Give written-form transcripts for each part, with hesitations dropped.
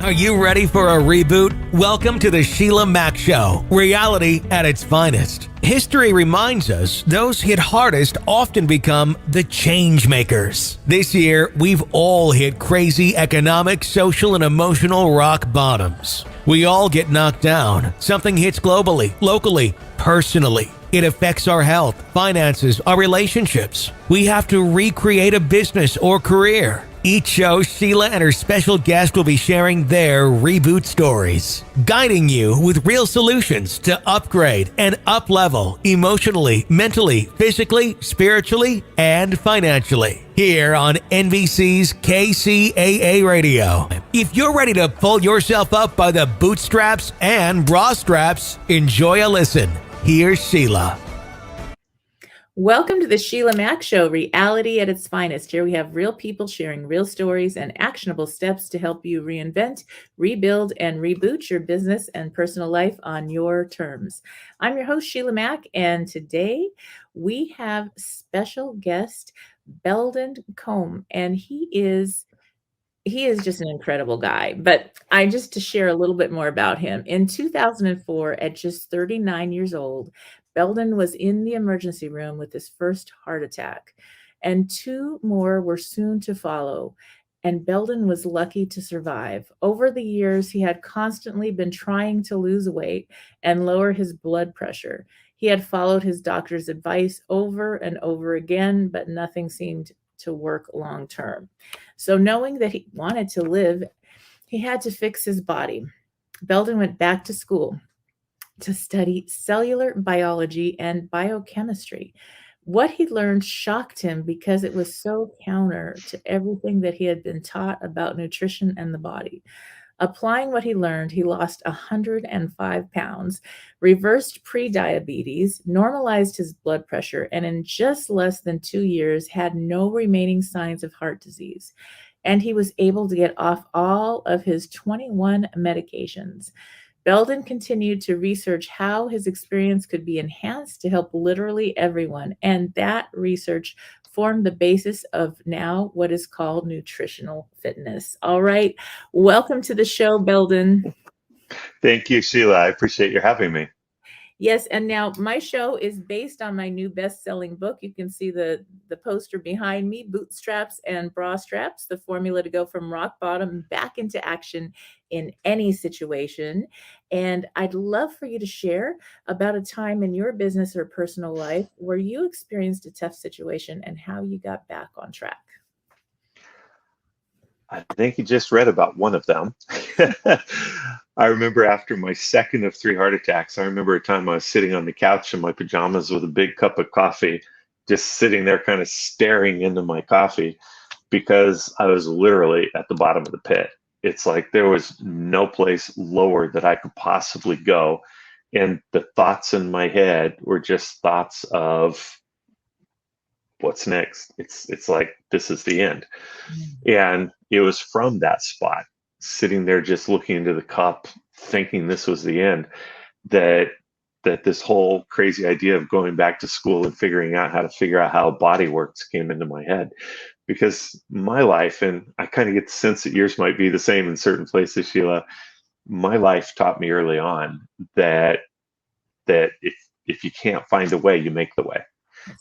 Are you ready for a reboot? Welcome to the SHEILAMAC Show, reality at its finest. History reminds us those hit hardest often become the change makers. This year, we've all hit crazy economic, social, and emotional rock bottoms. We all get knocked down. Something hits globally, locally, personally. It affects our health, finances, our relationships. We have to recreate a business or career. Each show, Sheila and her special guest will be sharing their reboot stories, guiding you with real solutions to upgrade and up-level emotionally, mentally, physically, spiritually, and financially. Here on NBC'S kcaaradio. If you're ready to pull yourself up by the bootstraps and bra straps, enjoy a listen. Here's Sheila. Welcome to the SHEILAMAC Show, reality at its finest. Here we have real people sharing real stories and actionable steps to help you reinvent, rebuild, and reboot your business and personal life on your terms. I'm your host, SHEILAMAC, and today we have special guest Belldon Colme, and he is just an incredible guy. But to share a little bit more about him. In 2004, at just 39 years old, Belldon was in the emergency room with his first heart attack, and two more were soon to follow. And Belldon was lucky to survive. Over the years, he had constantly been trying to lose weight and lower his blood pressure. He had followed his doctor's advice over and over again, but nothing seemed to work long term. So knowing that he wanted to live, he had to fix his body. Belldon went back to school to study cellular biology and biochemistry. What he learned shocked him because it was so counter to everything that he had been taught about nutrition and the body. Applying what he learned, he lost 105 pounds, reversed prediabetes, normalized his blood pressure, and in just less than 2 years had no remaining signs of heart disease. And he was able to get off all of his 21 medications. Belldon continued to research how his experience could be enhanced to help literally everyone, and that research formed the basis of now what is called nutritional fitness. All right, welcome to the show, Belldon. Thank you, Sheila. I appreciate you having me. Yes, and now my show is based on my new best-selling book. You can see the poster behind me, Bootstraps and Bra Straps, the formula to go from rock bottom back into action in any situation. And I'd love for you to share about a time in your business or personal life where you experienced a tough situation and how you got back on track. I think you just read about one of them. I remember after my second of 3 heart attacks, I remember a time I was sitting on the couch in my pajamas with a big cup of coffee, just sitting there kind of staring into my coffee because I was literally at the bottom of the pit. It's like there was no place lower that I could possibly go. And the thoughts in my head were just thoughts of what's next. It's like, this is the end. And it was from that spot, sitting there just looking into the cup, thinking this was the end, that this whole crazy idea of going back to school and figuring out how a body works came into my head. Because my life, and I kind of get the sense that yours might be the same in certain places, Sheila, my life taught me early on that if you can't find a way, you make the way.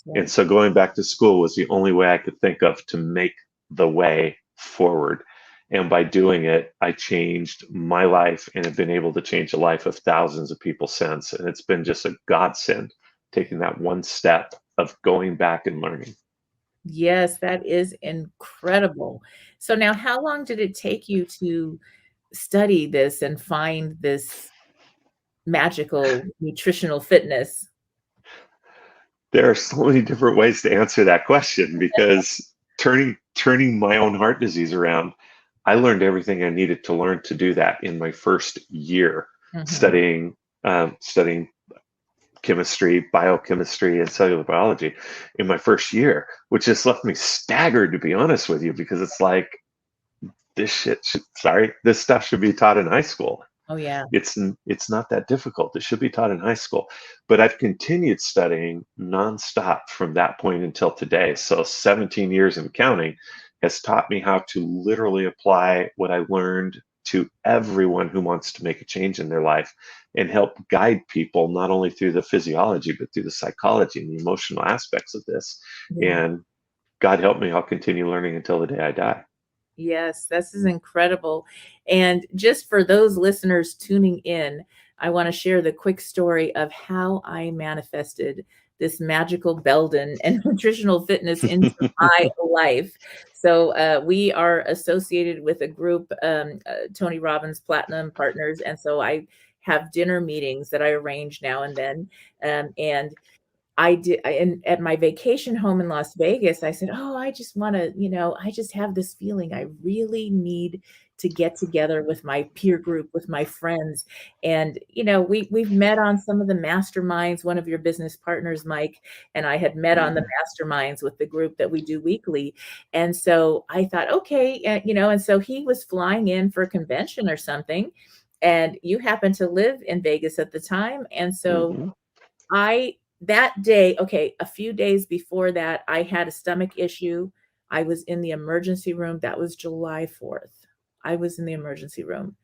Right. And so going back to school was the only way I could think of to make the way forward. And by doing it, I changed my life and have been able to change the life of thousands of people since. And it's been just a godsend taking that one step of going back and learning. Yes, that is incredible. So now, how long did it take you to study this and find this magical nutritional fitness? There are so many different ways to answer that question because turning my own heart disease around, I learned everything I needed to learn to do that in my first year, studying chemistry, biochemistry, and cellular biology in my first year, which just left me staggered, to be honest with you, because it's like, this stuff should be taught in high school. Oh yeah. It's not that difficult. It should be taught in high school. But I've continued studying nonstop from that point until today. So 17 years and counting has taught me how to literally apply what I learned to everyone who wants to make a change in their life and help guide people not only through the physiology, but through the psychology and the emotional aspects of this. Yeah. And God help me, I'll continue learning until the day I die. Yes, this is incredible. And just for those listeners tuning in, I want to share the quick story of how I manifested this magical Belldon and nutritional fitness into my life. So we are associated with a group, Tony Robbins Platinum Partners. And so I have dinner meetings that I arrange now and then. And at my vacation home in Las Vegas, I said, oh, I just want to, I just have this feeling I really need to get together with my peer group, with my friends. And, we've met on some of the masterminds. One of your business partners, Mike, and I had met on the masterminds with the group that we do weekly. And so I thought, okay, and so he was flying in for a convention or something. And you happened to live in Vegas at the time. And so that day, a few days before that, I had a stomach issue. I was in the emergency room. That was July 4th. I was in the emergency room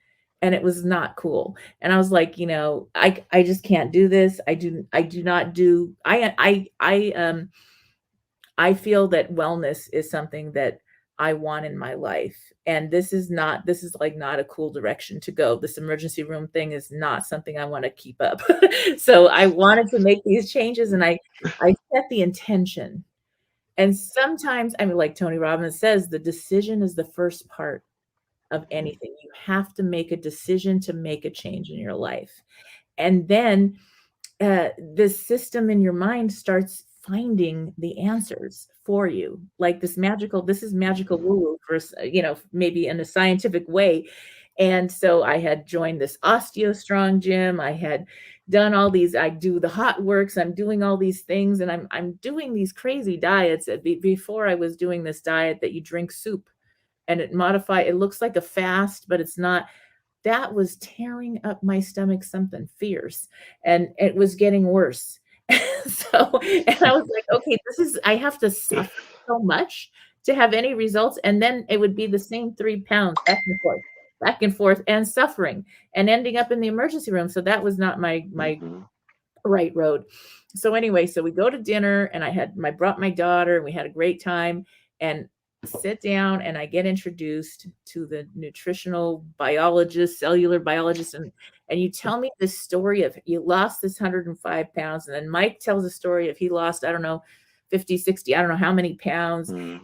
and it was not cool. And I was like, I just can't do this. I feel that wellness is something that I want in my life. And this is not a cool direction to go. This emergency room thing is not something I want to keep up. So I wanted to make these changes and I set the intention. And sometimes, like Tony Robbins says, the decision is the first part of anything. You have to make a decision to make a change in your life. And then the system in your mind starts finding the answers for you. Like this is magical woo-woo for, maybe in a scientific way. And so I had joined this OsteoStrong gym. I had done all these, I do the hot works. I'm doing all these things and I'm doing these crazy diets. Before I was doing this diet that you drink soup and it looks like a fast, but it's not. That was tearing up my stomach, something fierce, and it was getting worse. And I was like, okay, I have to suffer so much to have any results. And then it would be the same 3 pounds back and forth and suffering and ending up in the emergency room. So that was not my right road. So anyway, so we go to dinner and I brought my daughter and we had a great time and sit down and I get introduced to the nutritional biologist, cellular biologist. And you tell me this story of you lost this 105 pounds. And then Mike tells a story of he lost, I don't know, 50, 60, I don't know how many pounds. And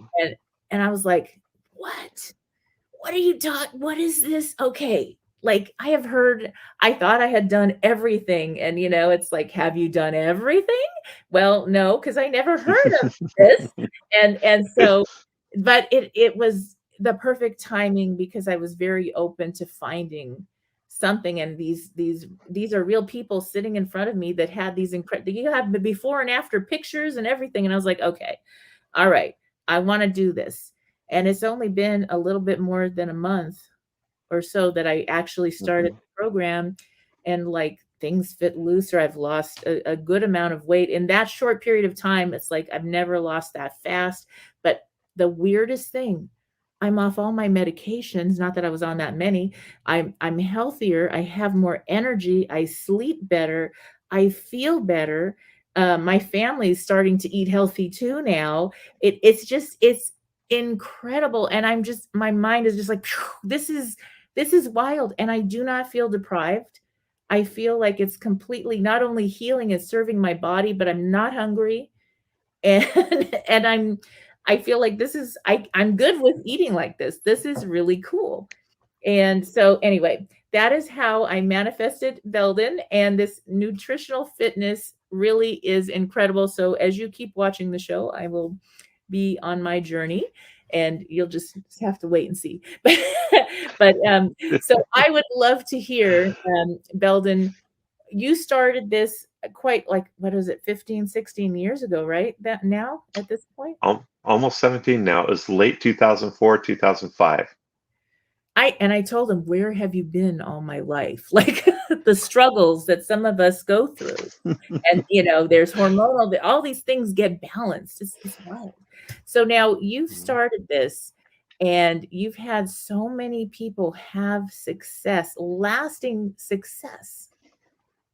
I was like, what are you talking? What is this? Okay. Like I thought I had done everything. And, it's like, have you done everything? Well, no, because I never heard of this. And so, but it was the perfect timing because I was very open to finding something. And these are real people sitting in front of me that had these incredible, you have the before and after pictures and everything. And I was like, okay, all right, I want to do this. And it's only been a little bit more than a month or so that I actually started the program and like things fit looser. I've lost a good amount of weight in that short period of time. It's like, I've never lost that fast, but the weirdest thing, I'm off all my medications. Not that I was on that many. I'm healthier. I have more energy. I sleep better. I feel better. My family's starting to eat healthy too now. It's incredible. And my mind is just like, this is wild. And I do not feel deprived. I feel like it's completely not only healing and serving my body, but I'm not hungry. And I feel like I'm good with eating like this. This is really cool. And so anyway, that is how I manifested Belldon, and this nutritional fitness really is incredible. So as you keep watching the show, I will be on my journey and you'll just have to wait and see. But so I would love to hear, Belldon, you started this quite like, what is it, 15, 16 years ago, right? That now at this point? Almost 17 now. It was late 2004, 2005. I told him, where have you been all my life? Like the struggles that some of us go through. And, there's hormonal, all these things get balanced. It's wild. So now you've started this And you've had so many people have success, lasting success.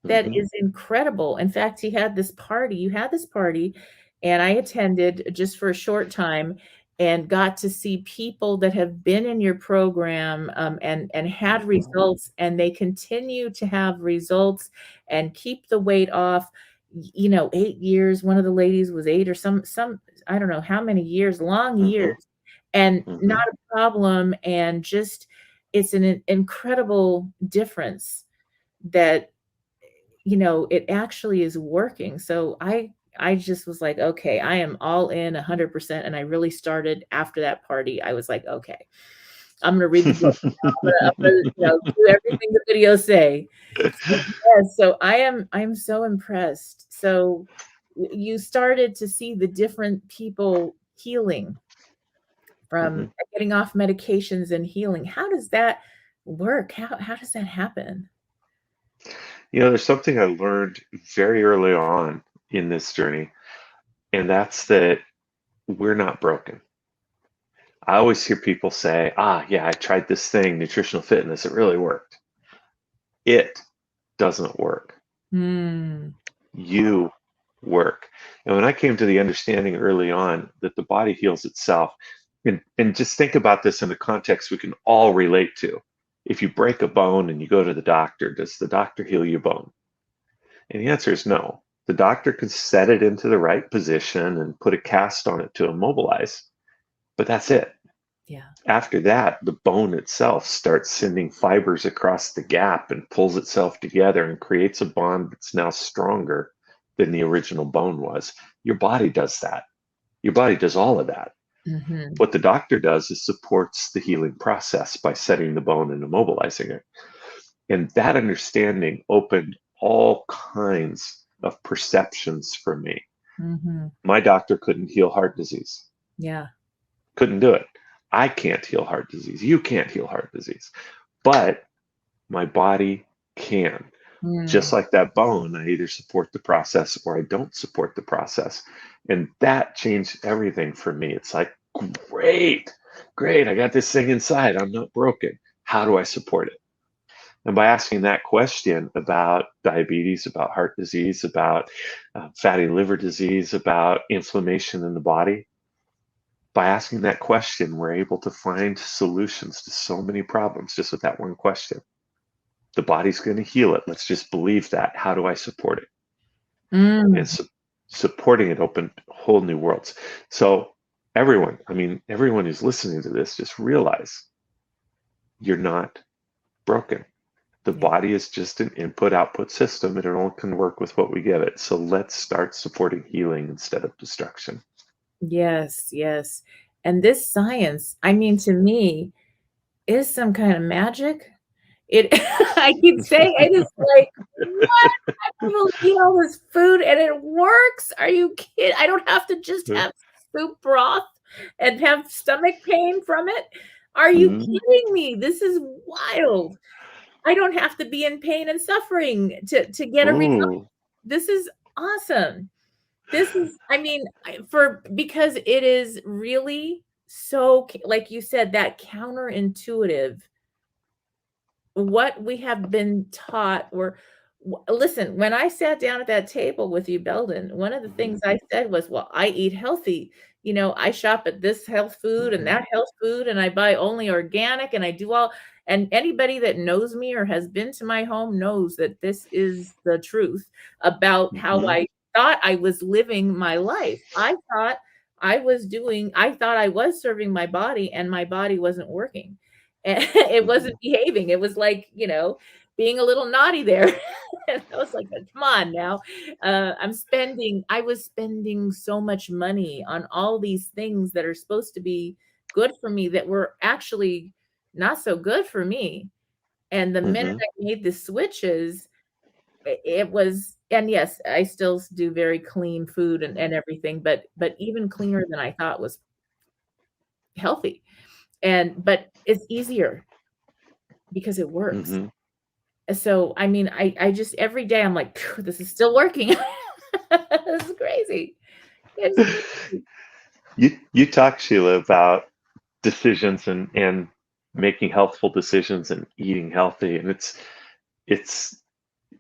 That is incredible. In fact, you had this party, and I attended just for a short time and got to see people that have been in your program, and had results, and they continue to have results and keep the weight off. 8 years. One of the ladies was 8 or some, I don't know how many years, long years, and not a problem. And just, it's an incredible difference that it actually is working. So I just was like, okay, I am all in 100%. And I really started after that party. I was like, okay, I'm going to read the book. I'm gonna do everything the videos say. So I'm so impressed. So you started to see the different people healing from getting off medications and healing. How does that work? How does that happen? There's something I learned very early on in this journey, and that's that we're not broken. I always hear people say, yeah, I tried this thing, Nutritional Fitness, it really worked. It doesn't work. You work. And when I came to the understanding early on that the body heals itself, and just think about this in a context we can all relate to. If you break a bone and you go to the doctor, does the doctor heal your bone? And the answer is no. The doctor can set it into the right position and put a cast on it to immobilize, but that's it. Yeah. After that, the bone itself starts sending fibers across the gap and pulls itself together and creates a bond that's now stronger than the original bone was. Your body does that. Your body does all of that. What the doctor does is supports the healing process by setting the bone and immobilizing it. And that understanding opened all kinds of perceptions for me. My doctor couldn't heal heart disease. Yeah. Couldn't do it. I can't heal heart disease. You can't heal heart disease. But my body can. Just like that bone, I either support the process or I don't support the process. And that changed everything for me. It's like, great, I got this thing inside. I'm not broken. How do I support it? And by asking that question about diabetes, about heart disease, about fatty liver disease, about inflammation in the body, by asking that question, we're able to find solutions to so many problems just with that one question. The body's going to heal it. Let's just believe that. How do I support it? And supporting it opened whole new worlds. So everyone who's listening to this, just realize you're not broken. The body is just an input-output system, and it only can work with what we give it. So let's start supporting healing instead of destruction. Yes. And this science, to me, is some kind of magic. I keep saying it is like, what? I will eat all this food and it works. Are you kidding? I don't have to just have soup broth and have stomach pain from it. Are you kidding me? This is wild. I don't have to be in pain and suffering to get a result. This is awesome. This is, because it is really so, like you said, that counterintuitive. What we have been taught, listen, when I sat down at that table with you, Belldon, one of the things I said was, well, I eat healthy. I shop at this health food and that health food, and I buy only organic, and I do all, and anybody that knows me or has been to my home knows that this is the truth about how I thought I was living my life. I thought I was serving my body, and my body wasn't working. And it wasn't behaving. It was like, being a little naughty there. And I was like, come on now. I was spending so much money on all these things that are supposed to be good for me that were actually not so good for me. And the minute I made the switches, it was, and yes, I still do very clean food and everything, but even cleaner than I thought was healthy. But it's easier because it works. So, I just, every day I'm like, this is still working. This is crazy. You talk, Sheila, about decisions and making healthful decisions and eating healthy. And it's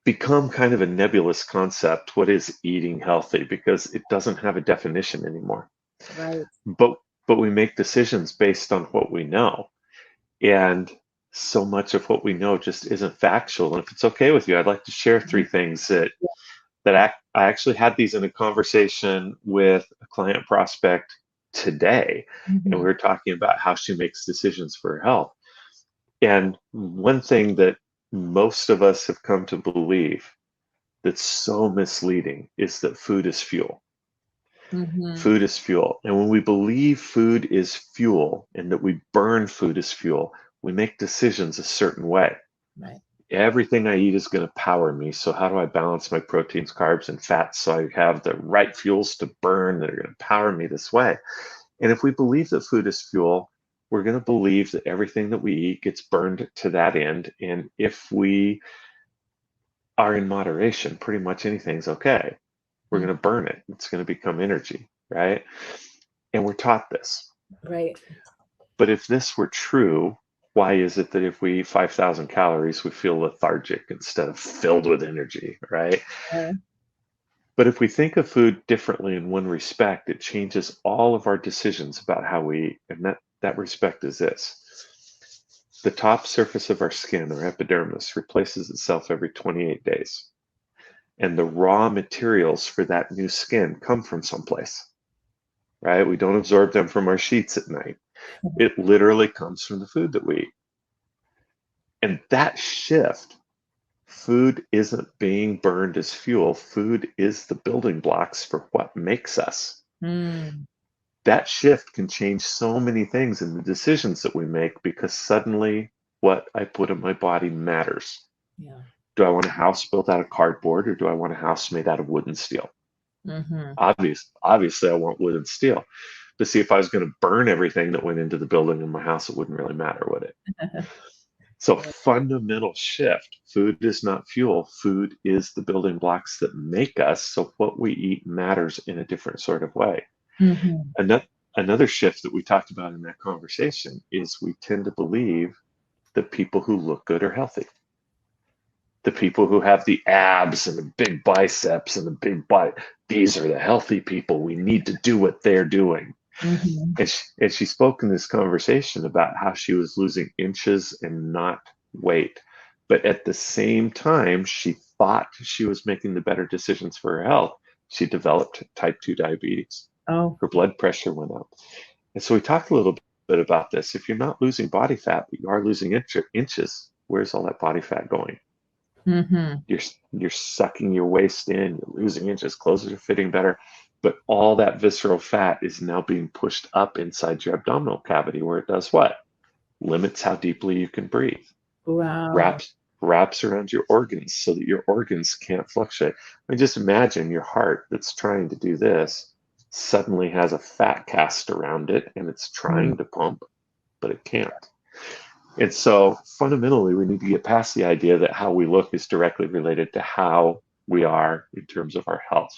become kind of a nebulous concept. What is eating healthy? Because it doesn't have a definition anymore. Right. But we make decisions based on what we know. And so much of what we know just isn't factual. And if it's okay with you, I'd like to share three things that I actually had these in a conversation with a client prospect today. And we were talking about how she makes decisions for her health. And one thing that most of us have come to believe that's so misleading is that food is fuel. Food is fuel. And when we believe food is fuel and that we burn food as fuel, we make decisions a certain way. Right. Everything I eat is going to power me. So how do I balance my proteins, carbs, and fats so I have the right fuels to burn that are going to power me this way? And if we believe that food is fuel, we're going to believe that everything that we eat gets burned to that end. And if we are in moderation, pretty much anything's okay. We're going to burn it. It's going to become energy, right? And we're taught this. Right. But if this were true, why is it that if we eat 5,000 calories, we feel lethargic instead of filled with energy, right? But if we think of food differently in one respect, it changes all of our decisions about how we eat. And that respect is this. The top surface of our skin, or epidermis, replaces itself every 28 days. And the raw materials for that new skin come from someplace, right? We don't absorb them from our sheets at night. It literally comes from the food that we eat. And that shift, food isn't being burned as fuel. Food is the building blocks for what makes us. That shift can change so many things in the decisions that we make because suddenly what I put in my body matters. Yeah. Do I want a house built out of cardboard or do I want a house made out of wood and steel? Obviously, I want wood and steel. But see, if I was going to burn everything that went into the building in my house, it wouldn't really matter, would it? So fundamental shift. Food is not fuel. Food is the building blocks that make us. So what we eat matters in a different sort of way. Another shift that we talked about in that conversation is we tend to believe that people who look good are healthy. The people who have the abs and the big biceps and the big butt, these are the healthy people. We need to do what they're doing. And she spoke in this conversation about how she was losing inches and not weight. But at the same time, she thought she was making the better decisions for her health. She developed type 2 diabetes. Her blood pressure went up. And so we talked a little bit about this. If you're not losing body fat, but you are losing inches, where's all that body fat going? You're sucking your waist in, you're losing inches, clothes are fitting better, but all that visceral fat is now being pushed up inside your abdominal cavity where it does what? Limits how deeply you can breathe. Wow. Wraps around your organs so that your organs can't fluctuate. I mean, just imagine your heart that's trying to do this suddenly has a fat cast around it and it's trying to pump, but it can't. And so fundamentally, we need to get past the idea that how we look is directly related to how we are in terms of our health.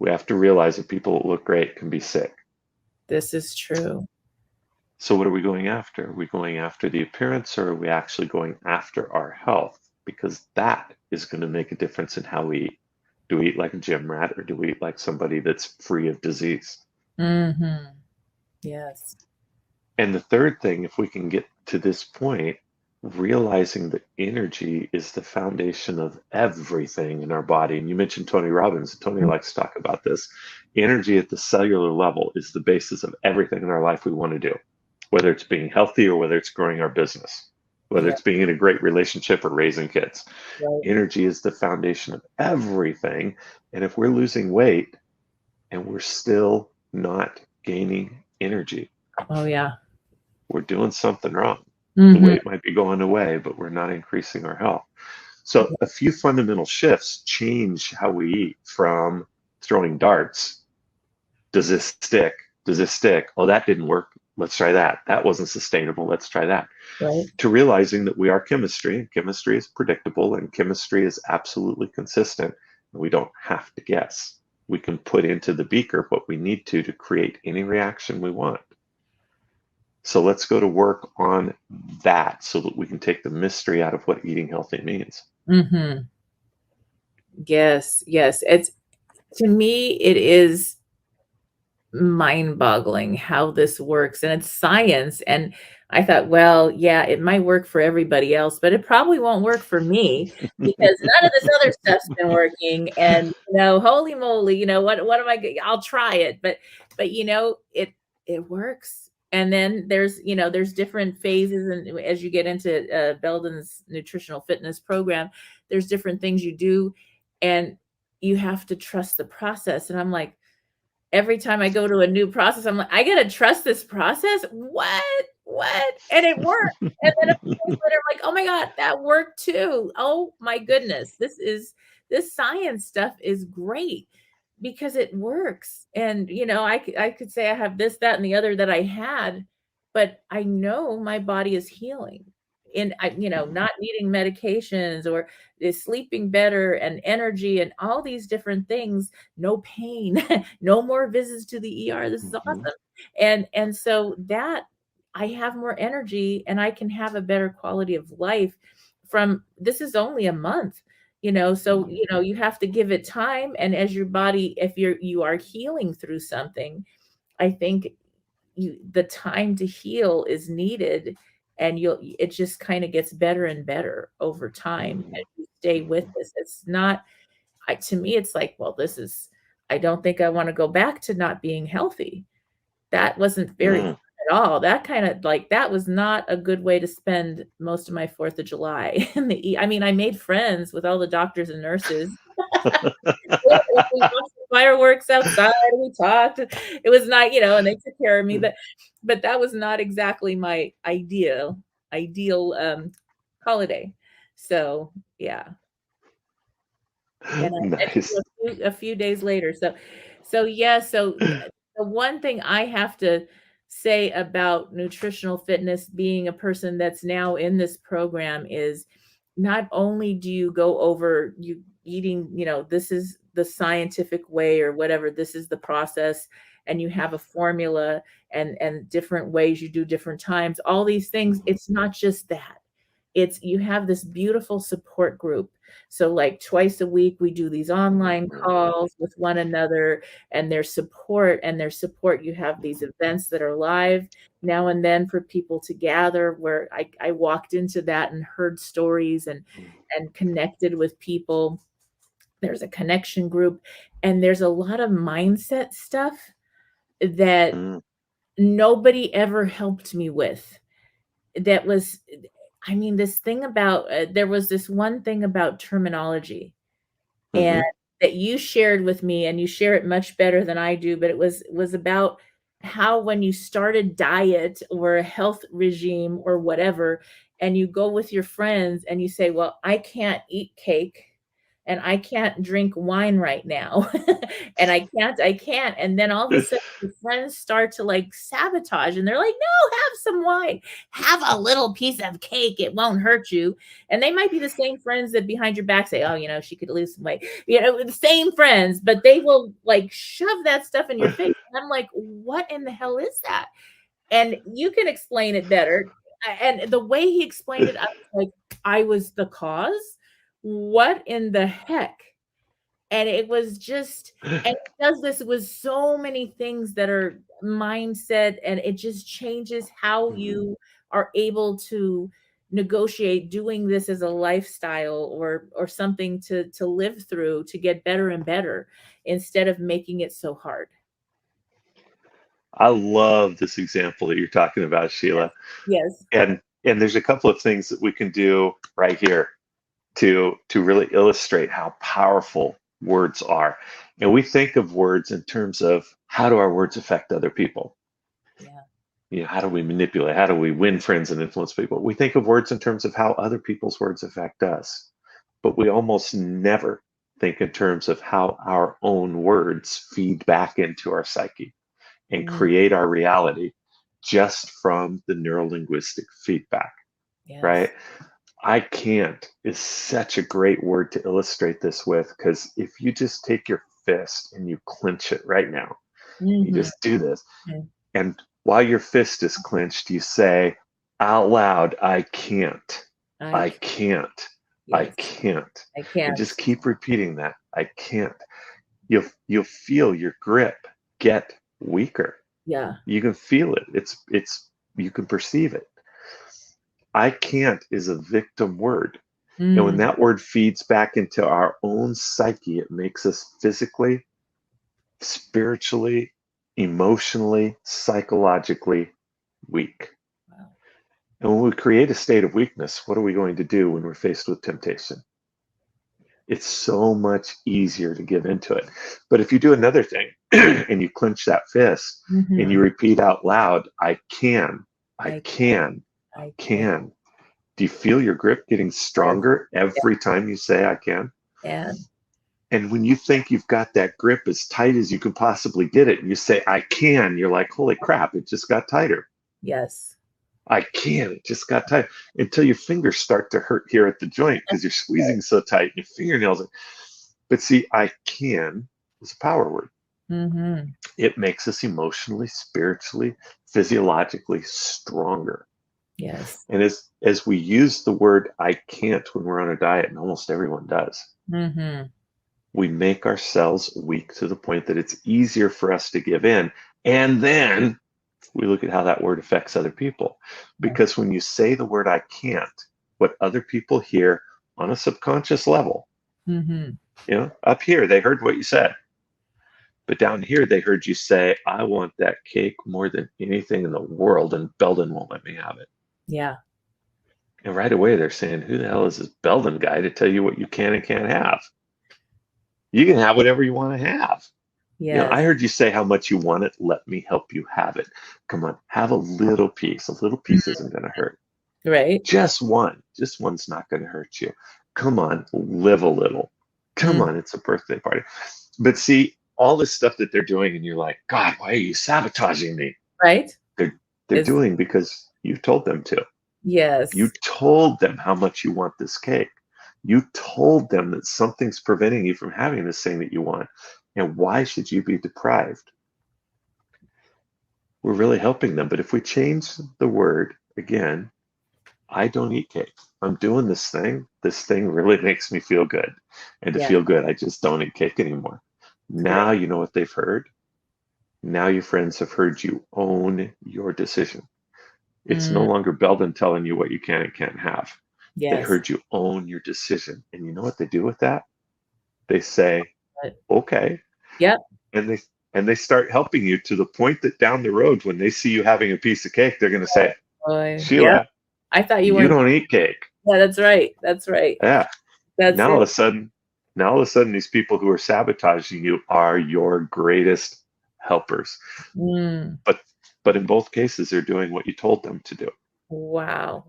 We have to realize that people that look great can be sick. This is true. So what are we going after? Are we going after the appearance or are we actually going after our health? Because that is going to make a difference in how we eat. Do we eat like a gym rat or do we eat like somebody that's free of disease? Yes. And the third thing, if we can get to this point, realizing that energy is the foundation of everything in our body. And you mentioned Tony Robbins. Tony likes to talk about this. Energy at the cellular level is the basis of everything in our life we want to do, whether it's being healthy or whether it's growing our business, whether it's being in a great relationship or raising kids. Energy is the foundation of everything. And if we're losing weight and we're still not gaining energy, we're doing something wrong. The weight might be going away, but we're not increasing our health. So a few fundamental shifts change how we eat, from throwing darts. Does this stick? Does this stick? Oh, that didn't work. Let's try that. That wasn't sustainable. Let's try that. To realizing that we are chemistry, and chemistry is predictable, and chemistry is absolutely consistent. And we don't have to guess. We can put into the beaker what we need to create any reaction we want. So let's go to work on that so that we can take the mystery out of what eating healthy means. Mm-hmm. Yes, yes. It's, to me, it is mind-boggling how this works, and it's science. And I thought, well, yeah, it might work for everybody else, but it probably won't work for me because none of this other stuff's been working. And holy moly, what am I? I'll try it, but it works. And then there's different phases, and as you get into Belldon's Nutritional Fitness program, there's different things you do, and you have to trust the process. And I'm like, every time I go to a new process, I'm like, I gotta trust this process. What? And it worked. And then a few days later, I'm like, oh my God, that worked too. Oh my goodness. This science stuff is great because it works. And I could say I have this, that, and the other that I had, but I know my body is healing. And not needing medications, or is sleeping better, and energy, and all these different things. No pain, no more visits to the ER. This is awesome. And so that I have more energy, and I can have a better quality of life from this. Is only a month, so you have to give it time. And as your body, if you are healing through something, I think the time to heal is needed, and it just kind of gets better and better over time as you stay with this. It's not, to me, it's like, well, I don't think I want to go back to not being healthy. That wasn't very fun at all. That kind of that was not a good way to spend most of my 4th of July. I made friends with all the doctors and nurses. We watched the fireworks outside. We talked. It was not, and they took care of me. But that was not exactly my ideal holiday. So yeah. And Nice. a few days later. So yeah. So the one thing I have to say about nutritional fitness, being a person that's now in this program, is not only do you go over you eating, this is the scientific way or whatever, this is the process, and you have a formula and different ways you do different times, all these things. It's not just that. It's, you have this beautiful support group. So like twice a week, we do these online calls with one another, and their support. You have these events that are live now and then for people to gather, where I walked into that and heard stories and connected with people. There's a connection group, and there's a lot of mindset stuff that nobody ever helped me with. That was, this thing about, there was this one thing about terminology, and that you shared with me, and you share it much better than I do, but it was about how when you start a diet or a health regime or whatever, and you go with your friends and you say, well, I can't eat cake, and I can't drink wine right now. And I can't. And then all of a sudden your friends start to sabotage, and they're like, no, have some wine, have a little piece of cake. It won't hurt you. And they might be the same friends that behind your back say, oh, she could lose some weight, the same friends, but they will shove that stuff in your face. And I'm like, what in the hell is that? And you can explain it better. And the way he explained it, I was like, I was the cause. What in the heck? And it was just, and it does this with so many things that are mindset, and it just changes how you are able to negotiate doing this as a lifestyle or something to live through, to get better and better, instead of making it so hard. I love this example that you're talking about, Sheila. Yes. And there's a couple of things that we can do right here to really illustrate how powerful words are. And we think of words in terms of, how do our words affect other people? Yeah. How do we manipulate? How do we win friends and influence people? We think of words in terms of how other people's words affect us. But we almost never think in terms of how our own words feed back into our psyche and create our reality just from the neurolinguistic feedback, right? I can't is such a great word to illustrate this with, because if you just take your fist and you clench it right now, you just do this. And while your fist is clenched, you say out loud, I can't, I can't, I Yes. can't. I can't. And just keep repeating that, I can't. You'll feel your grip get weaker. Yeah. You can feel it. It's you can perceive it. I can't is a victim word. And when that word feeds back into our own psyche, it makes us physically, spiritually, emotionally, psychologically weak. Wow. And when we create a state of weakness, what are we going to do when we're faced with temptation? It's so much easier to give into it. But if you do another thing and you clench that fist and you repeat out loud, I can, I can, I can. Do you feel your grip getting stronger every time you say I can? And when you think you've got that grip as tight as you can possibly get it, and you say I can, you're like, holy crap, it just got tighter. Yes. I can, it just got tight, until your fingers start to hurt here at the joint because you're squeezing so tight and your fingernails. But see, I can is a power word. It makes us emotionally, spiritually, physiologically stronger. Yes. And as we use the word I can't when we're on a diet, and almost everyone does, we make ourselves weak to the point that it's easier for us to give in. And then we look at how that word affects other people. Because when you say the word I can't, what other people hear on a subconscious level, up here, they heard what you said. But down here, they heard you say, I want that cake more than anything in the world, and Belldon won't let me have it. Yeah. And right away, they're saying, who the hell is this Belldon guy to tell you what you can and can't have? You can have whatever you want to have. Yes. I heard you say how much you want it. Let me help you have it. Come on, have a little piece. A little piece isn't going to hurt. Right. Just one. Just one's not going to hurt you. Come on, live a little. Come on, it's a birthday party. But see, all this stuff that they're doing, and you're like, God, why are you sabotaging me? Right. They're doing because you told them to. Yes. You told them how much you want this cake. You told them that something's preventing you from having this thing that you want. And why should you be deprived? We're really helping them. But if we change the word again, I don't eat cake. I'm doing this thing. This thing really makes me feel good. And to feel good, I just don't eat cake anymore. Now you know what they've heard. Now your friends have heard you own your decision. It's no longer Belldon telling you what you can and can't have. Yes. They heard you own your decision. And you know what they do with that? They say, okay. Yep. And they start helping you to the point that down the road, when they see you having a piece of cake, they're going to say, Sheila, I thought you don't eat cake. Yeah, that's right. That's right. Yeah. That's All of a sudden, these people who are sabotaging you are your greatest helpers. But in both cases, they're doing what you told them to do. Wow.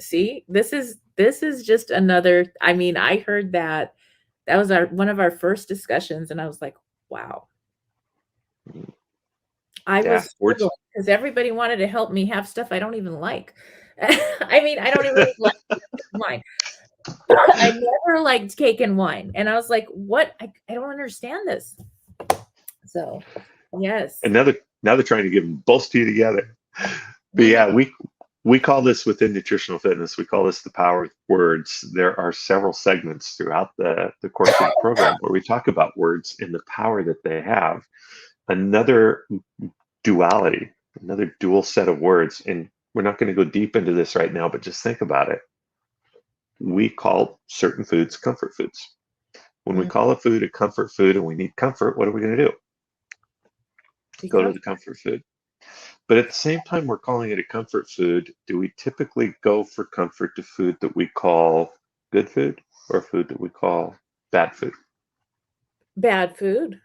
See, this is just another, I mean, I heard that was one of our first discussions, and I was like, wow. I was struggling because everybody wanted to help me have stuff I don't even like. I mean, I don't even like wine. I never liked cake and wine. And I was like, what? I don't understand this. So, yes. And now they're trying to give them both to you together. But yeah, we call this within Nutritional Fitness, we call this the power of words. There are several segments throughout the course of the program where we talk about words and the power that they have. Another duality, another dual set of words. And we're not going to go deep into this right now, but just think about it. We call certain foods comfort foods. When we call a food a comfort food and we need comfort, what are we going to do? Go to the comfort food. But at the same time we're calling it a comfort food, do we typically go for comfort to food that we call good food or food that we call bad food? Bad food.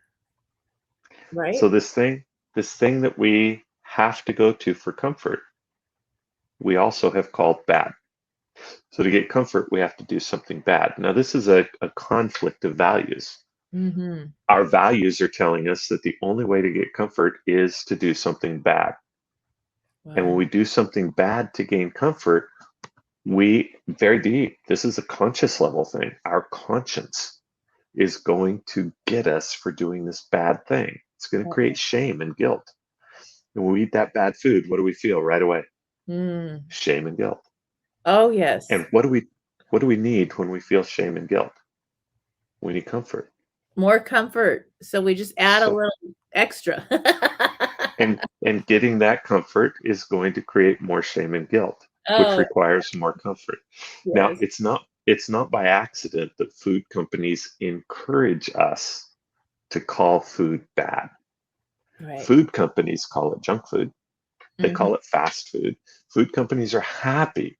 Right. So this thing that we have to go to for comfort, we also have called bad. So to get comfort, we have to do something bad. Now, this is a conflict of values. Our values are telling us that the only way to get comfort is to do something bad. Wow. And when we do something bad to gain comfort, very deep, this is a conscious level thing. Our conscience is going to get us for doing this bad thing. It's going to create shame and guilt. And when we eat that bad food, what do we feel right away? Mm. Shame and guilt. Oh, yes. And what do we need when we feel shame and guilt? We need comfort. More comfort. So we just add a So little extra. and getting that comfort is going to create more shame and guilt, which Oh, requires more comfort. Now, yes. it's not by accident that food companies encourage us to call food bad. Right. Food companies call it junk food. They Mhm. call it fast food. Food companies are happy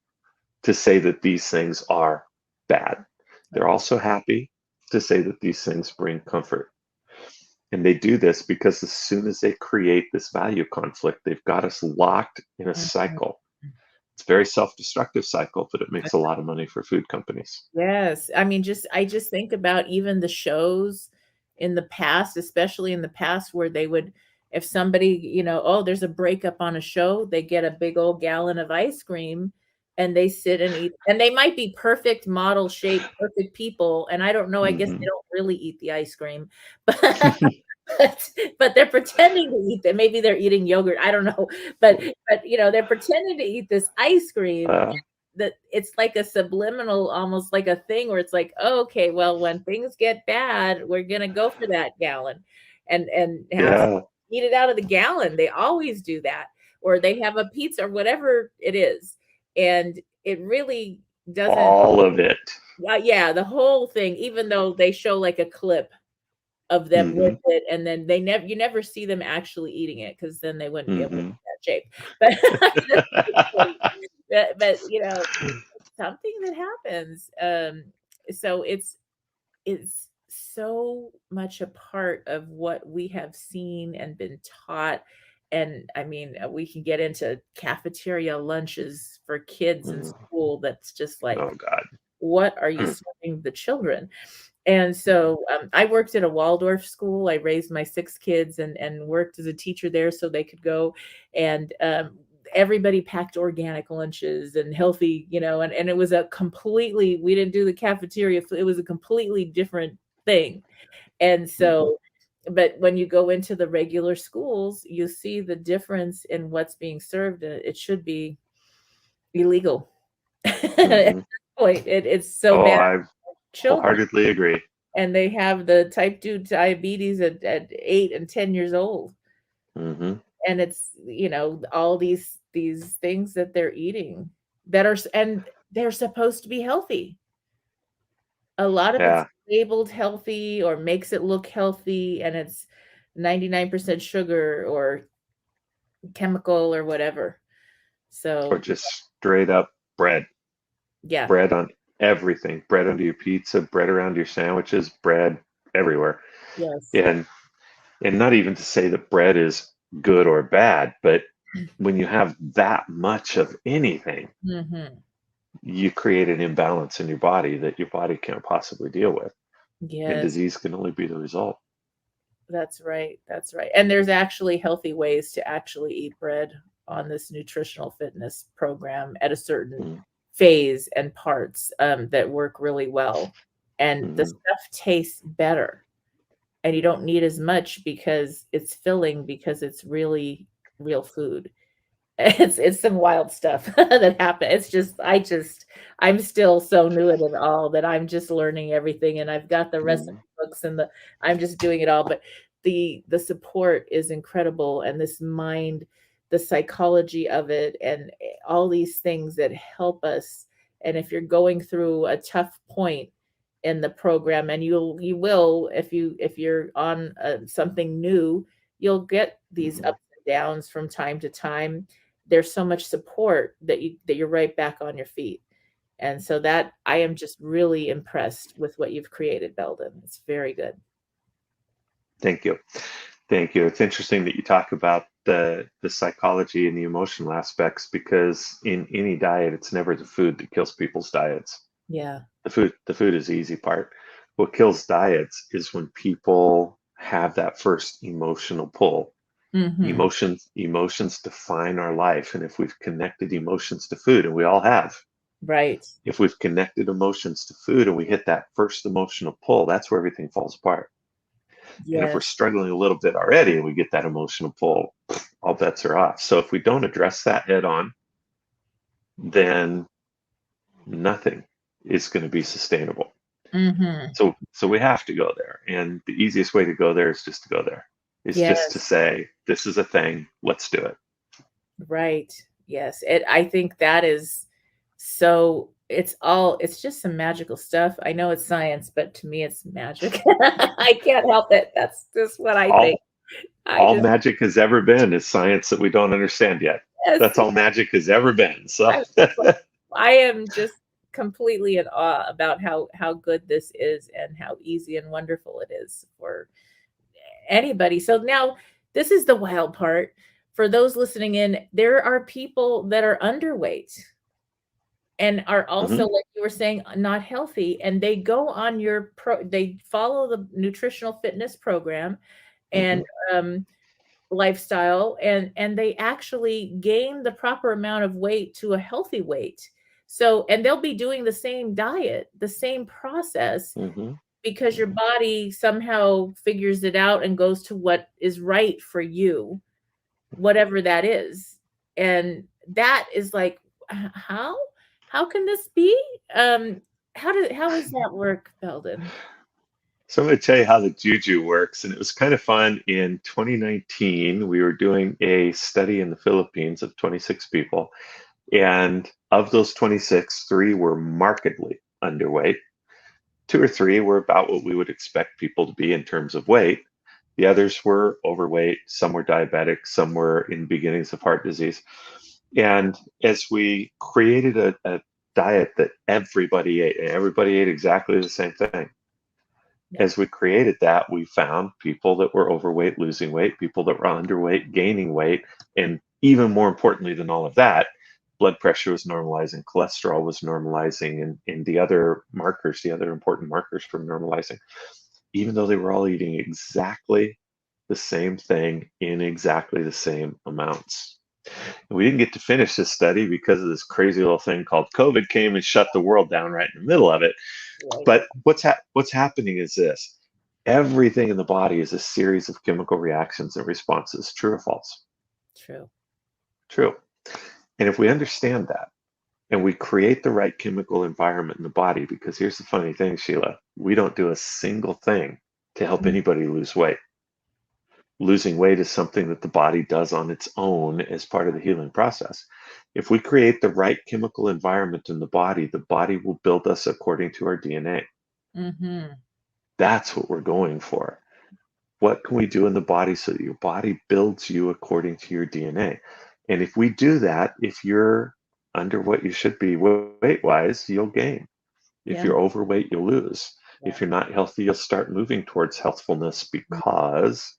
to say that these things are bad. They're Right. also happy to say that these things bring comfort. And they do this because as soon as they create this value conflict, they've got us locked in a Mhm. cycle. It's a very self-destructive cycle, but it makes a lot of money for food companies. Yes. I mean, I just think about even the shows in the past, especially in the past where they would, if somebody, oh, there's a breakup on a show, they get a big old gallon of ice cream and they sit and eat, and they might be perfect model shape, perfect people. And I don't know, I guess they Mhm. don't really eat the ice cream, but, but they're pretending to eat that. Maybe they're eating yogurt. I don't know. But they're pretending to eat this ice cream, Uh, that it's like a subliminal, almost like a thing where it's like, oh, okay, well, when things get bad, we're gonna go for that gallon and have yeah, eat it out of the gallon. They always do that, or they have a pizza or whatever it is, and it really doesn't. all of it. Yeah, the whole thing. Even though they show like a clip of them with Hmm. it, and then you never see them actually eating it because then they wouldn't be able to Hmm. get that shape. But but something that happens. So it's so much a part of what we have seen and been taught. And I mean, we can get into cafeteria lunches for kids in school. That's just like, Oh God. what are you serving the children? And so I worked at a Waldorf school. I raised my 6 kids and worked as a teacher there so they could go. And everybody packed organic lunches and healthy, and it was we didn't do the cafeteria. It was a completely different thing. And Mhm. so, but when you go into the regular schools, you see the difference in what's being served. And it should be illegal. At this Hmm. point, it's so Oh, bad I for children. wholeheartedly agree. And they have the type 2 diabetes at 8 and 10 years old. Hmm. And it's, all these things that they're eating and they're supposed to be healthy. A lot of it's Yeah, labeled healthy or makes it look healthy, and it's 99% sugar or chemical or whatever. or So, just straight up bread. yeah. Bread on everything. Bread under your pizza, bread around your sandwiches, bread everywhere. Yes. And not even to say that bread is good or bad, but when you have that much of anything, Mhm. you create an imbalance in your body that your body can't possibly deal with, and Yes. disease can only be the result. That's right, that's right, and there's actually healthy ways to actually eat bread on this nutritional fitness program at a certain Mm-hmm. phase and parts, that work really well, and the Mm-hmm. stuff tastes better, and you don't need as much because it's filling because it's really real food. It's some wild stuff that happened. I'm still so new at it all that I'm just learning everything, and I've got the recipe books and I'm just doing it all. But the support is incredible, and this mind, the psychology of it, and all these things that help us. And if you're going through a tough point in the program, and you will, if you're on something new, you'll get these Mm-hmm. ups and downs from time to time. There's so much support that you're right back on your feet. And so that I am just really impressed with what you've created, Belden. It's very good. Thank you. Thank you. It's interesting that you talk about the psychology and the emotional aspects because in any diet, it's never the food that kills people's diets. Yeah. The food is the easy part. What kills diets is when people have that first emotional pull. Mhm. Emotions define our life, and if we've connected emotions to food, and we all have, Right. if we've connected emotions to food and we hit that first emotional pull, that's where everything falls apart. And if we're Yes. struggling a little bit already and we get that emotional pull, all bets are off. So if we don't address that head on, then nothing is going to be sustainable. Mm-hmm. So we have to go there. And the easiest way to go there is just to go there. It's just to Yes. say, this is a thing, let's do it. Right. Yes. I think that is it's just some magical stuff. I know it's science, but to me it's magic. I can't help it. That's just what I think. All magic has ever been is science that we don't understand yet. Yes, That's all magic has ever been. So I am just completely in awe about how good this is and how easy and wonderful it is for anybody. So now this is the wild part. For those listening in, there are people that are underweight and are also, like you were saying, not healthy, and they go on they follow the Nutritional Fitness program and lifestyle, and they actually gain the proper amount of weight to a healthy weight. So, and they'll be doing the same diet, the same process, because your body somehow figures it out and goes to what is right for you, whatever that is. And that is like, how can this be? How does that work, Belldon? So I'm going to tell you how the juju works. And it was kind of fun. In 2019, we were doing a study in the Philippines of 26 people. And of those 26, 3 were markedly underweight. 2 or 3 were about what we would expect people to be in terms of weight. The others were overweight. Some were diabetic. Some were in beginnings of heart disease. And as we created a diet that everybody ate, and everybody ate exactly the same thing. As we created that, we found people that were overweight losing weight, people that were underweight gaining weight, and even more importantly than all of that, blood pressure was normalizing, cholesterol was normalizing, and the other markers, the other important markers were normalizing, even though they were all eating exactly the same thing in exactly the same amounts. And we didn't get to finish this study because of this crazy little thing called COVID came and shut the world down right in the middle of it. Right. But what's happening is this. Everything in the body is a series of chemical reactions and responses. True or false? True. And if we understand that and we create the right chemical environment in the body, because here's the funny thing, Sheila, we don't do a single thing to help anybody lose weight. Losing weight is something that the body does on its own as part of the healing process. If we create the right chemical environment in the body will build us according to our DNA. That's what we're going for. What can we do in the body so that your body builds you according to your DNA? And if we do that, if you're under what you should be weight-wise, you'll gain. If you're overweight, you'll lose. If you're not healthy, you'll start moving towards healthfulness because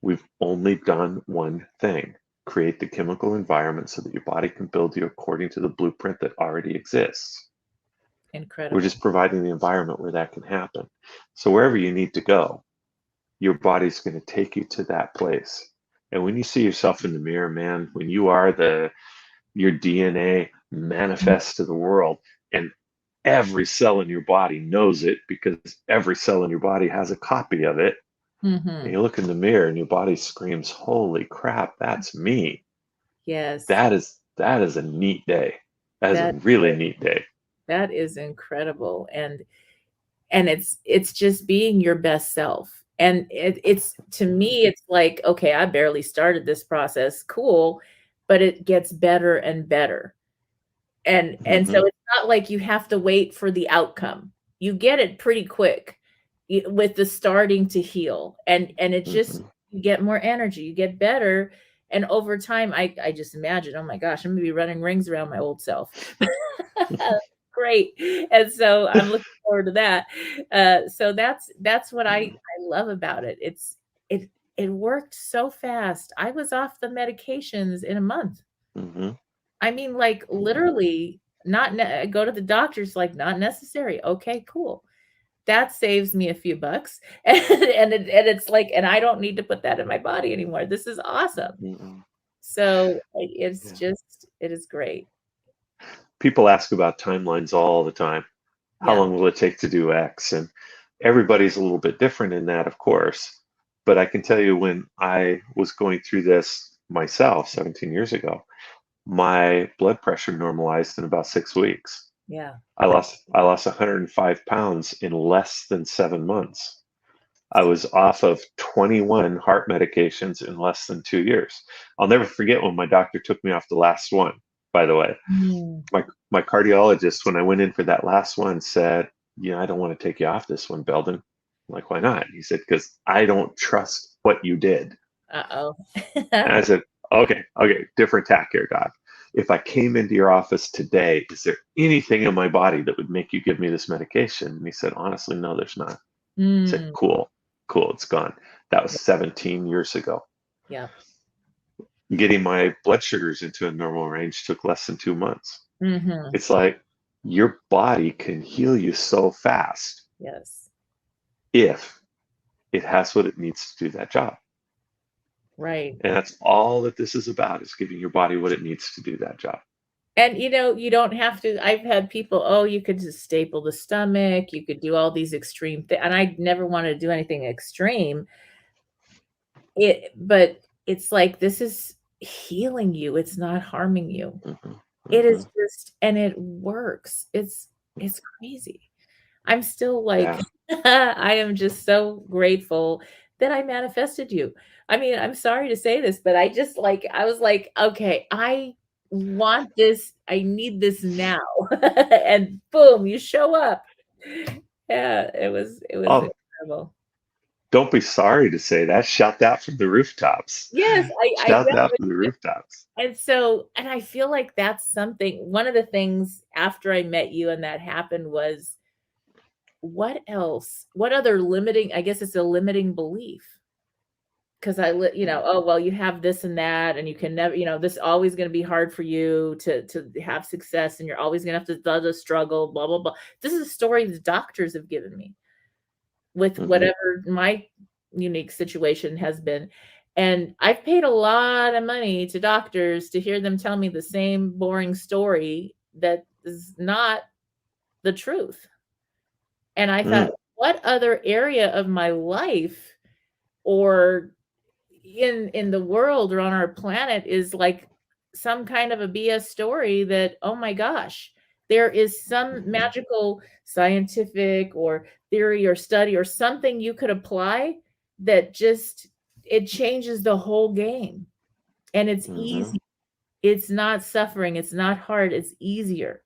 we've only done one thing: create the chemical environment so that your body can build you according to the blueprint that already exists. Incredible. We're just providing the environment where that can happen. So wherever you need to go, your body's going to take you to that place. And when you see yourself in the mirror, man, when you are your DNA manifests to the world, and every cell in your body knows it because every cell in your body has a copy of it. And you look in the mirror and your body screams, holy crap, that's me. Yes. That is a neat day. That is a really neat day. That is incredible. And it's just being your best self. And it's to me, it's like, okay, I barely started this process. Cool. But it gets better and better. And so it's not like you have to wait for the outcome. You get it pretty quick with the starting to heal, and it just, you get more energy, you get better, and over time I just imagine, oh my gosh, I'm gonna be running rings around my old self. Great. And so I'm looking forward to that. So that's what I love about it. It worked so fast. I was off the medications in a month. I mean, like literally, go to the doctor's, like, not necessary. Okay, cool. That saves me a few bucks. And it's like, and I don't need to put that in my body anymore. This is awesome. So it's just, it is great. People ask about timelines all the time. How long will it take to do X? And everybody's a little bit different in that, of course. But I can tell you, when I was going through this myself 17 years ago, my blood pressure normalized in about 6 weeks. Yeah. I lost 105 pounds in less than 7 months. I was off of 21 heart medications in less than 2 years. I'll never forget when my doctor took me off the last one, by the way. Mm. My cardiologist, when I went in for that last one, said, I don't want to take you off this one, Belldon. I'm like, why not? He said, because I don't trust what you did. Uh-oh. And I said, okay, different tack here, Doc. If I came into your office today, is there anything in my body that would make you give me this medication? And he said, honestly, no, there's not. I said, cool, it's gone. That was 17 years ago. Yeah. Getting my blood sugars into a normal range took less than 2 months. Mm-hmm. It's like your body can heal you so fast. Yes. If it has what it needs to do that job. Right. And that's all that this is about, is giving your body what it needs to do that job. And, you don't have to. I've had people, you could just staple the stomach. You could do all these extreme things. And I never wanted to do anything extreme. But it's like, this is healing you. It's not harming you. Mm-hmm. It is just, and it works. It's crazy. I'm still like, I am just so grateful that I manifested you. I mean, I'm sorry to say this, but I was like, okay, I want this. I need this now. And boom, you show up. Yeah, it was incredible. Don't be sorry to say that. Shout that from the rooftops. Yes, Shout that from the rooftops. And I feel like that's something, one of the things after I met you and that happened was, what else? What other limiting, I guess it's a limiting belief. Because you have this and that, and you can never, this is always going to be hard for you to have success, and you're always going to have to struggle, blah, blah, blah. This is a story the doctors have given me with whatever my unique situation has been. And I've paid a lot of money to doctors to hear them tell me the same boring story that is not the truth. And I thought, what other area of my life or in the world or on our planet is like some kind of a BS story that, oh my gosh, there is some magical scientific or theory or study or something you could apply that just, it changes the whole game. And it's easy. It's not suffering. It's not hard. It's easier.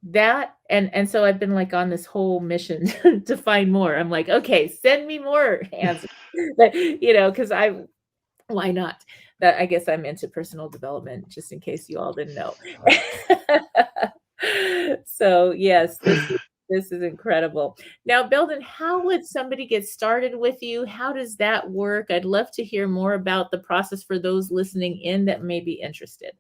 That, and so I've been like on this whole mission to find more. I'm like, okay, send me more answers. Because why not? That, I guess I'm into personal development, just in case you all didn't know. So yes, this is incredible. Now, Belldon, how would somebody get started with you? How does that work? I'd love to hear more about the process for those listening in that may be interested.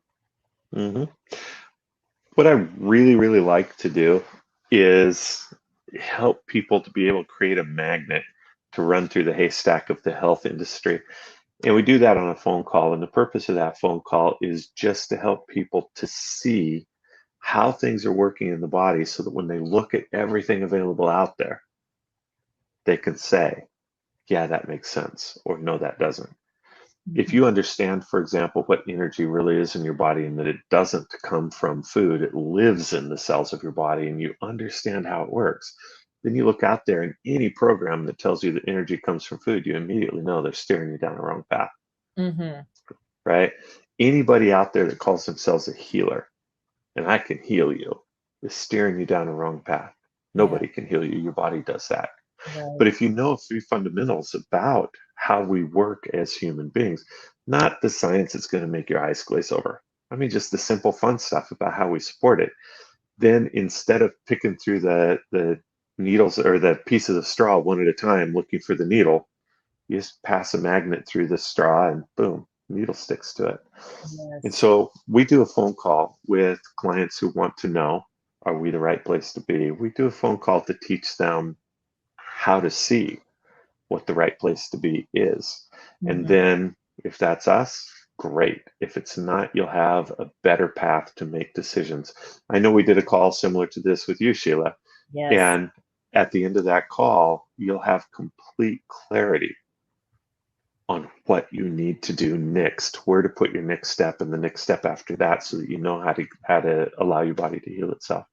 What I really, really like to do is help people to be able to create a magnet to run through the haystack of the health industry. And we do that on a phone call. And the purpose of that phone call is just to help people to see how things are working in the body, so that when they look at everything available out there, they can say, yeah, that makes sense, or no, that doesn't. If you understand, for example, what energy really is in your body, and that it doesn't come from food, it lives in the cells of your body, and you understand how it works, then you look out there, and any program that tells you that energy comes from food, you immediately know they're steering you down the wrong path. Right? Anybody out there that calls themselves a healer, and I can heal you, is steering you down the wrong path. Nobody can heal you. Your body does that. But if you know a few fundamentals about how we work as human beings, not the science that's going to make your eyes glaze over, I mean, just the simple fun stuff about how we support it, then instead of picking through the needles or the pieces of straw one at a time looking for the needle, you just pass a magnet through the straw and boom, needle sticks to it. And so we do a phone call with clients who want to know, are we the right place to be? We do a phone call to teach them how to see what the right place to be is. And then if that's us, great. If it's not, you'll have a better path to make decisions. I know we did a call similar to this with you, Sheila. And at the end of that call, you'll have complete clarity what you need to do next, where to put your next step and the next step after that, so that you know how to allow your body to heal itself.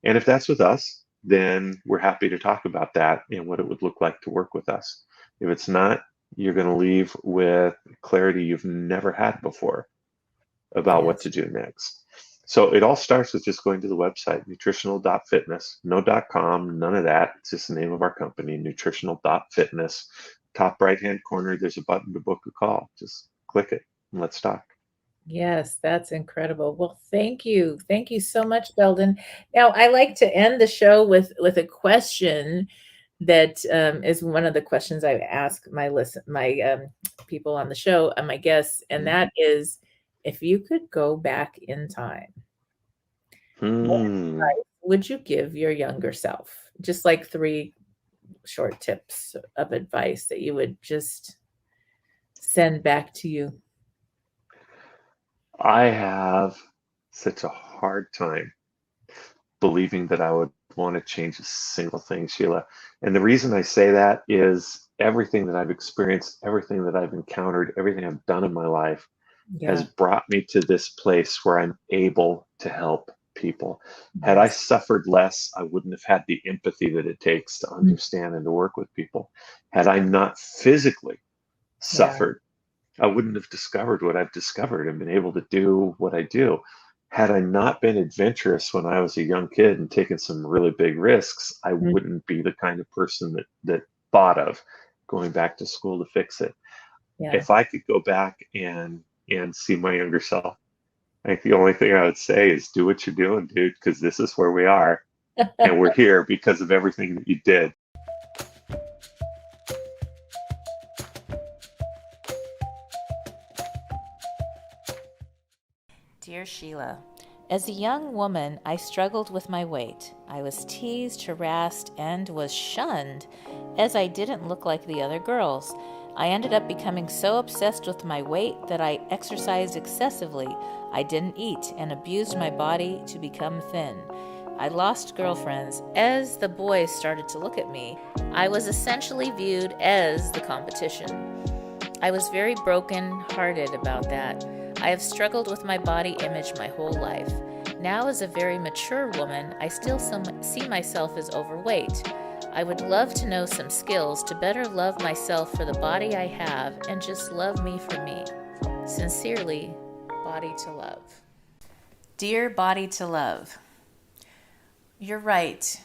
And if that's with us, then we're happy to talk about that and what it would look like to work with us. If it's not, you're going to leave with clarity you've never had before about what Yes. to do next. So it all starts with just going to the website, nutritional.fitness, no .com, none of that. It's just the name of our company, nutritional.fitness. Top right-hand corner, there's a button to book a call. Just click it and let's talk. Yes, that's incredible. Well, thank you. Thank you so much, Belldon. Now, I like to end the show with a question that is one of the questions I ask my people on the show and my guests, and that is, if you could go back in time, what Hmm. advice would you give your younger self? Just like 3 short tips of advice that you would just send back to you. I have such a hard time believing that I would want to change a single thing, Sheila. And the reason I say that is everything that I've experienced, everything that I've encountered, everything I've done in my life has Yeah. brought me to this place where I'm able to help people. Had I Yes. suffered less, I wouldn't have had the empathy that it takes to understand and to work with people. Had I not physically Yeah. suffered, I wouldn't have discovered what I've discovered and been able to do what I do. Had I not been adventurous when I was a young kid and taken some really big risks, I Mm. wouldn't be the kind of person that thought of going back to school to fix it. Yeah. If I could go back and see my younger self, I think the only thing I would say is do what you're doing, dude, because this is where we are. And we're here because of everything that you did. Dear Sheila, as a young woman, I struggled with my weight. I was teased, harassed, and was shunned as I didn't look like the other girls. I ended up becoming so obsessed with my weight that I exercised excessively. I didn't eat and abused my body to become thin. I lost girlfriends as the boys started to look at me. I was essentially viewed as the competition. I was very broken-hearted about that. I have struggled with my body image my whole life. Now, as a very mature woman, I still see myself as overweight. I would love to know some skills to better love myself for the body I have and just love me for me. Sincerely, Body to Love. Dear Body to Love, you're right.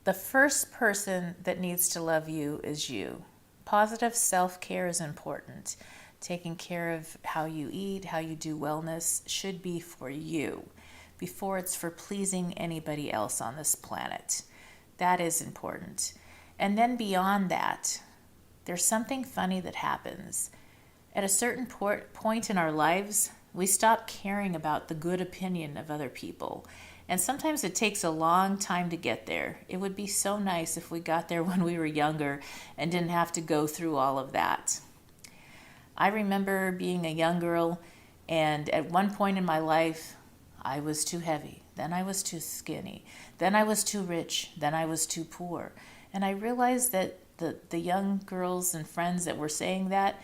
The first person that needs to love you is you. Positive self-care is important. Taking care of how you eat, how you do wellness should be for you before it's for pleasing anybody else on this planet. That is important. And then beyond that, there's something funny that happens. At a certain point in our lives, we stop caring about the good opinion of other people. And sometimes it takes a long time to get there. It would be so nice if we got there when we were younger and didn't have to go through all of that. I remember being a young girl, and at one point in my life, I was too heavy. Then I was too skinny. Then I was too rich. Then I was too poor. And I realized that the young girls and friends that were saying that,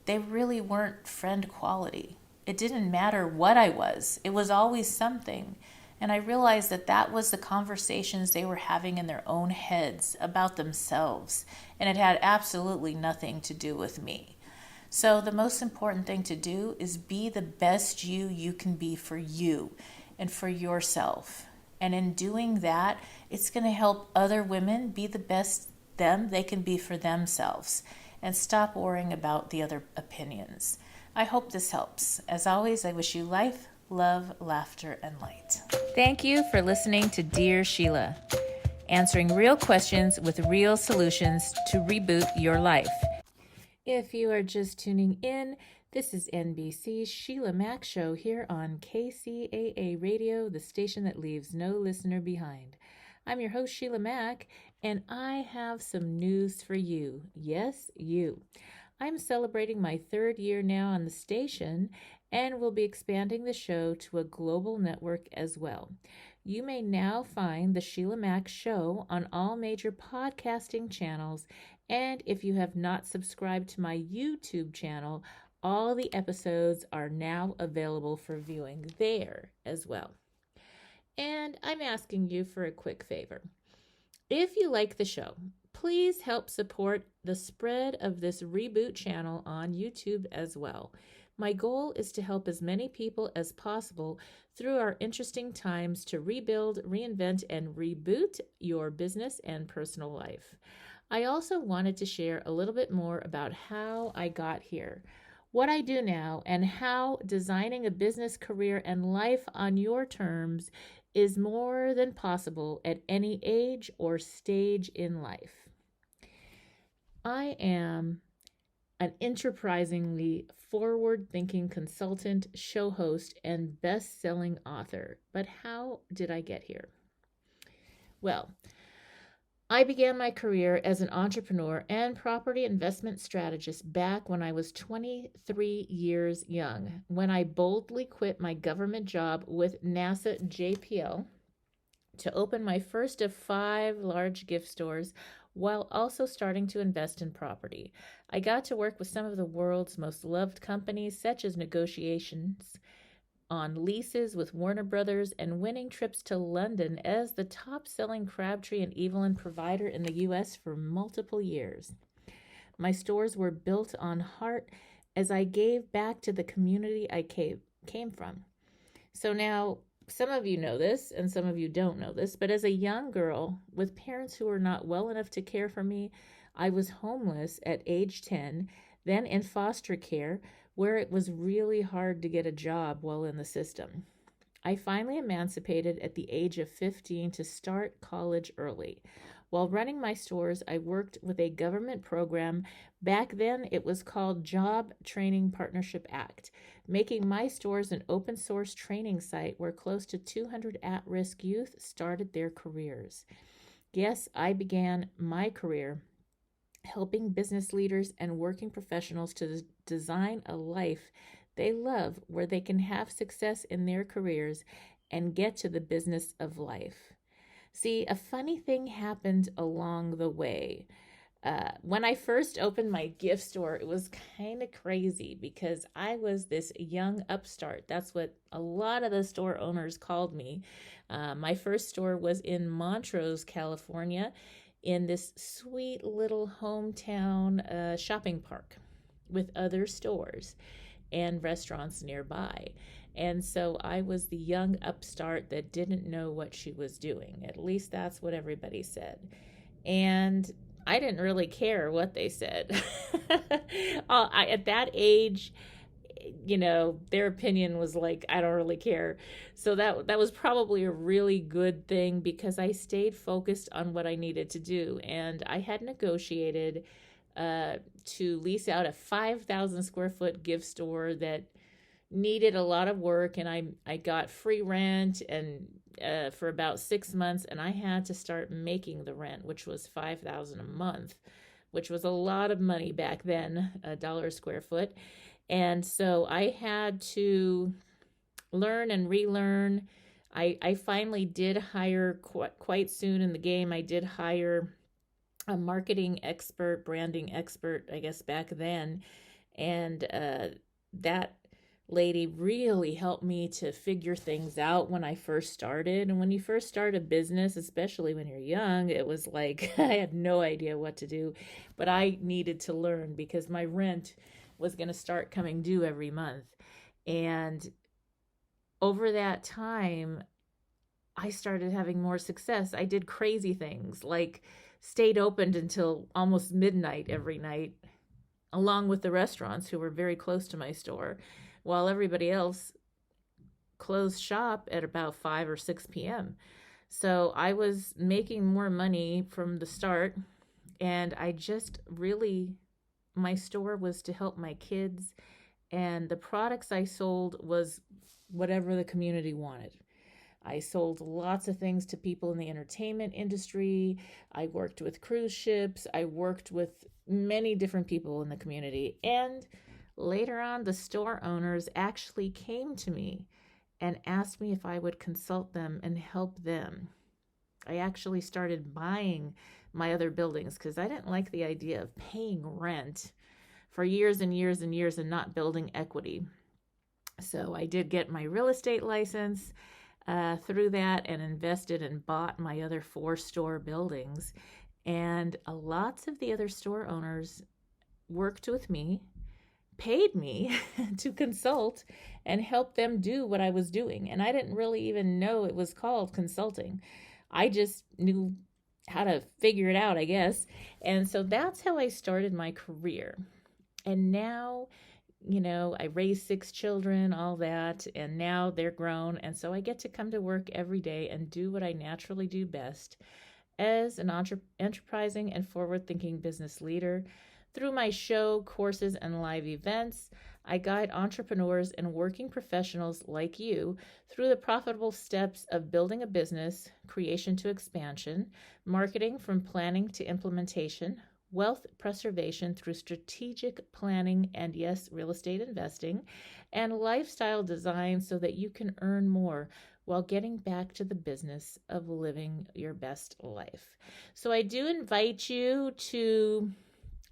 they really weren't friend quality. It didn't matter what I was. It was always something. And I realized that that was the conversations they were having in their own heads about themselves. And it had absolutely nothing to do with me. So the most important thing to do is be the best you can be for you and for yourself. And in doing that, it's going to help other women be the best them they can be for themselves and stop worrying about the other opinions. I hope this helps. As always, I wish you life, love, laughter, and light. Thank you for listening to Dear Sheila, answering real questions with real solutions to reboot your life. If you are just tuning in, this is NBC's SHEILAMAC show here on kcaaradio, the station that leaves no listener behind. I'm your host, Sheila Mack, and I have some news for you. Yes, you. I'm celebrating my 3rd year now on the station and will be expanding the show to a global network as well. You may now find the SHEILAMAC show on all major podcasting channels, and if you have not subscribed to my YouTube channel, all the episodes are now available for viewing there as well. And I'm asking you for a quick favor. If you like the show, please help support the spread of this reboot channel on YouTube as well. My goal is to help as many people as possible through our interesting times to rebuild, reinvent, and reboot your business and personal life. I also wanted to share a little bit more about how I got here, what I do now, and how designing a business, career, and life on your terms is more than possible at any age or stage in life. I am an enterprisingly forward-thinking consultant, show host, and best-selling author. But how did I get here? Well, I began my career as an entrepreneur and property investment strategist back when I was 23 years young, when I boldly quit my government job with NASA JPL to open my first of 5 large gift stores while also starting to invest in property. I got to work with some of the world's most loved companies, such as negotiations on leases with Warner Brothers and winning trips to London as the top-selling Crabtree and Evelyn provider in the U.S. for multiple years. My stores were built on heart as I gave back to the community I came from. So now, some of you know this and some of you don't know this, but as a young girl with parents who were not well enough to care for me, I was homeless at age 10, then in foster care, where it was really hard to get a job while in the system. I finally emancipated at the age of 15 to start college early. While running my stores, I worked with a government program. Back then, it was called Job Training Partnership Act, making my stores an open source training site where close to 200 at-risk youth started their careers. Yes, I began my career helping business leaders and working professionals to design a life they love where they can have success in their careers and get to the business of life. See, a funny thing happened along the way. When I first opened my gift store, it was kind of crazy because I was this young upstart. That's what a lot of the store owners called me. My first store was in Montrose, California, in this sweet little hometown shopping park with other stores and restaurants nearby. And so I was the young upstart that didn't know what she was doing. At least that's what everybody said. And I didn't really care what they said. At that age, you know, their opinion was like, I don't really care. So that was probably a really good thing because I stayed focused on what I needed to do. And I had negotiated to lease out a 5,000 square foot gift store that needed a lot of work, and I got free rent and for about 6 months, and I had to start making the rent, which was $5,000 a month, which was a lot of money back then, $1 a square foot. And so I had to learn and relearn. I finally did hire quite soon in the game. I did hire a marketing expert, branding expert, I guess back then. And that lady really helped me to figure things out when I first started. And when you first start a business, especially when you're young, it was like I had no idea what to do, but I needed to learn because my rent was going to start coming due every month. And over that time, I started having more success. I did crazy things like stayed open until almost midnight every night, along with the restaurants who were very close to my store, while everybody else closed shop at about 5 or 6 p.m. So I was making more money from the start, and I just really, my store was to help my kids, and the products I sold was whatever the community wanted. I sold lots of things to people in the entertainment industry. I worked with cruise ships. I worked with many different people in the community. And later on, the store owners actually came to me and asked me if I would consult them and help them. I actually started buying my other buildings because I didn't like the idea of paying rent for years and years and years and not building equity. So I did get my real estate license through that and invested and bought my other 4 store buildings. And lots of the other store owners worked with me, paid me to consult and help them do what I was doing. And I didn't really even know it was called consulting. I just knew how to figure it out, I guess. And so that's how I started my career. And now, I raised 6 children, all that, and now they're grown. And so I get to come to work every day and do what I naturally do best as an enterprising and forward-thinking business leader. Through my show, courses, and live events, I guide entrepreneurs and working professionals like you through the profitable steps of building a business, creation to expansion, marketing from planning to implementation, wealth preservation through strategic planning and, yes, real estate investing, and lifestyle design so that you can earn more while getting back to the business of living your best life. So I do invite you to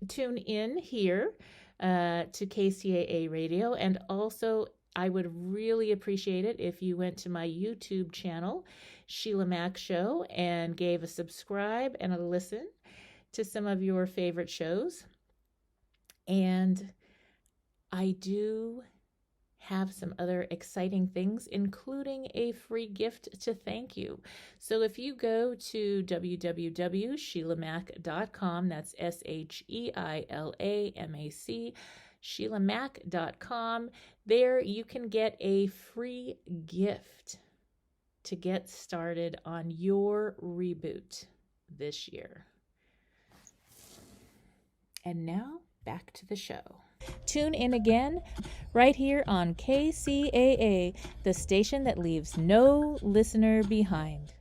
tune in here to KCAA Radio, and also I would really appreciate it if you went to my YouTube channel, SHEILAMAC Show, and gave a subscribe and a listen to some of your favorite shows. And I do have some other exciting things, including a free gift to thank you. So if you go to www.sheilamac.com, that's SHEILAMAC, sheilamac.com, there you can get a free gift to get started on your reboot this year. And now, back to the show. Tune in again right here on KCAA, the station that leaves no listener behind.